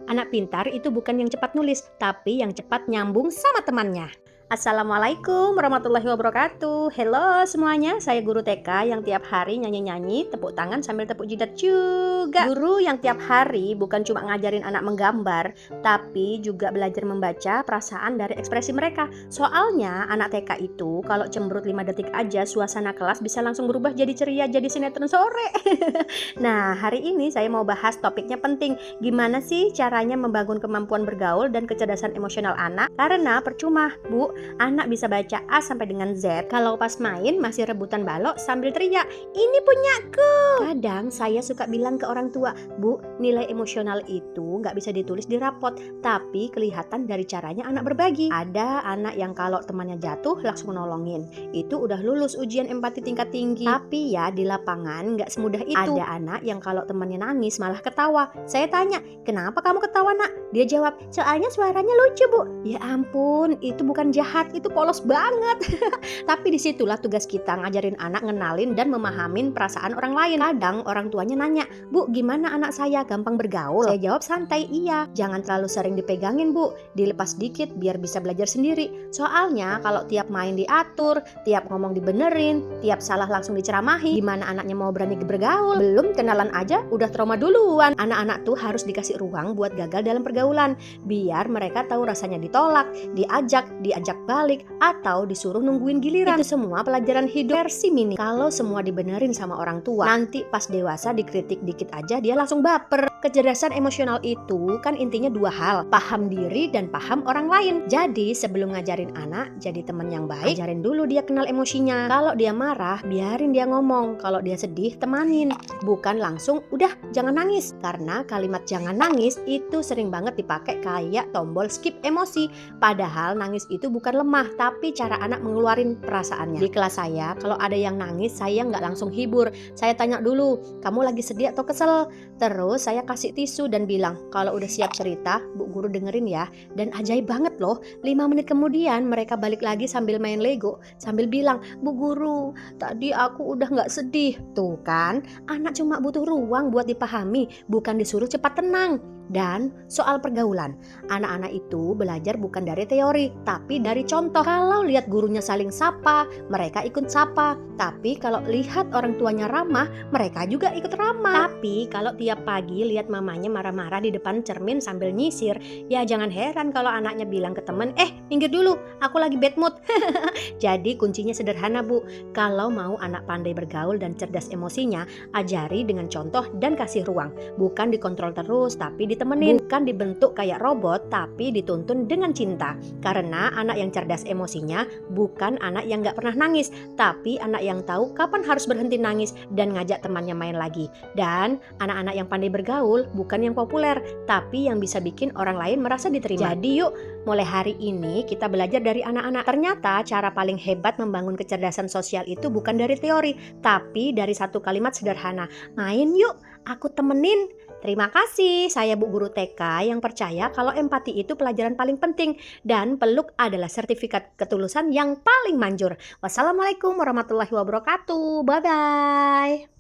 Anak pintar itu bukan yang cepat nulis, tapi yang cepat nyambung sama temannya. Assalamualaikum warahmatullahi wabarakatuh. Halo semuanya, saya guru TK yang tiap hari nyanyi-nyanyi, tepuk tangan sambil tepuk jidat juga. Guru yang tiap hari bukan cuma ngajarin anak menggambar, tapi juga belajar membaca perasaan dari ekspresi mereka. Soalnya anak TK itu kalau cemberut 5 detik aja suasana kelas bisa langsung berubah jadi ceria, jadi sinetron sore. Nah, hari ini saya mau bahas topiknya penting. Gimana sih caranya membangun kemampuan bergaul dan kecerdasan emosional anak? Karena percuma, Bu, anak bisa baca A sampai dengan Z kalau pas main masih rebutan balok sambil teriak, "Ini punyaku!" Kadang saya suka bilang ke orang tua, "Bu, nilai emosional itu nggak bisa ditulis di rapot, tapi kelihatan dari caranya anak berbagi." Ada anak yang kalau temannya jatuh langsung nolongin. Itu udah lulus ujian empati tingkat tinggi. Tapi ya di lapangan nggak semudah itu. Ada anak yang kalau temannya nangis malah ketawa. Saya tanya, "Kenapa kamu ketawa, Nak?" Dia jawab, "Soalnya suaranya lucu, Bu." Ya ampun, itu bukan jahat, itu polos banget. Tapi disitulah tugas kita ngajarin anak ngenalin dan memahamin perasaan orang lain. Kadang orang tuanya nanya, "Bu, gimana anak saya gampang bergaul?" Saya jawab santai, "Iya, jangan terlalu sering dipegangin, Bu, dilepas dikit biar bisa belajar sendiri. Soalnya kalau tiap main diatur, tiap ngomong dibenerin, tiap salah langsung diceramahi, gimana anaknya mau berani bergaul? Belum kenalan aja udah trauma duluan." Anak-anak tuh harus dikasih ruang buat gagal dalam pergaulan, biar mereka tahu rasanya ditolak, diajak balik, atau disuruh nungguin giliran. Itu semua pelajaran hidup versi mini. Kalau semua dibenerin sama orang tua, nanti pas dewasa dikritik dikit aja dia langsung baper. Kecerdasan emosional itu kan intinya dua hal, paham diri dan paham orang lain. Jadi sebelum ngajarin anak jadi teman yang baik, ajarin dulu dia kenal emosinya. Kalau dia marah, biarin dia ngomong. Kalau dia sedih, temanin. Bukan langsung, "Udah, jangan nangis." Karena kalimat jangan nangis itu sering banget dipakai kayak tombol skip emosi. Padahal nangis itu bukan lemah, tapi cara anak mengeluarin perasaannya. Di kelas saya, kalau ada yang nangis, saya nggak langsung hibur. Saya tanya dulu, "Kamu lagi sedih atau kesel?" Terus saya kasih tisu dan bilang, "Kalau udah siap cerita, Bu Guru dengerin ya." Dan ajaib banget loh, 5 menit kemudian mereka balik lagi sambil main Lego, sambil bilang, "Bu Guru, tadi aku udah nggak sedih." Tuh kan, anak cuma butuh ruang buat dipahami, bukan disuruh cepat tenang. Dan soal pergaulan, anak-anak itu belajar bukan dari teori, tapi dari contoh. Kalau lihat gurunya saling sapa, mereka ikut sapa. Tapi kalau lihat orang tuanya ramah, mereka juga ikut ramah. Tapi kalau tiap pagi lihat mamanya marah-marah di depan cermin sambil nyisir, ya jangan heran kalau anaknya bilang ke temen, "Minggir dulu, aku lagi bad mood." Jadi kuncinya sederhana, Bu. Kalau mau anak pandai bergaul dan cerdas emosinya, ajari dengan contoh dan kasih ruang. Bukan dikontrol terus, tapi ditemenin. Bukan dibentuk kayak robot, tapi dituntun dengan cinta. Karena anak yang cerdas emosinya bukan anak yang gak pernah nangis, tapi anak yang tahu kapan harus berhenti nangis dan ngajak temannya main lagi. Dan anak-anak yang pandai bergaul bukan yang populer, tapi yang bisa bikin orang lain merasa diterima. Jadi yuk, mulai hari ini kita belajar dari anak-anak. Ternyata cara paling hebat membangun kecerdasan sosial itu bukan dari teori, tapi dari satu kalimat sederhana. "Main yuk, aku temenin." Terima kasih, saya Bu Guru TK yang percaya kalau empati itu pelajaran paling penting dan peluk adalah sertifikat ketulusan yang paling manjur. Wassalamualaikum warahmatullahi wabarakatuh. Bye-bye.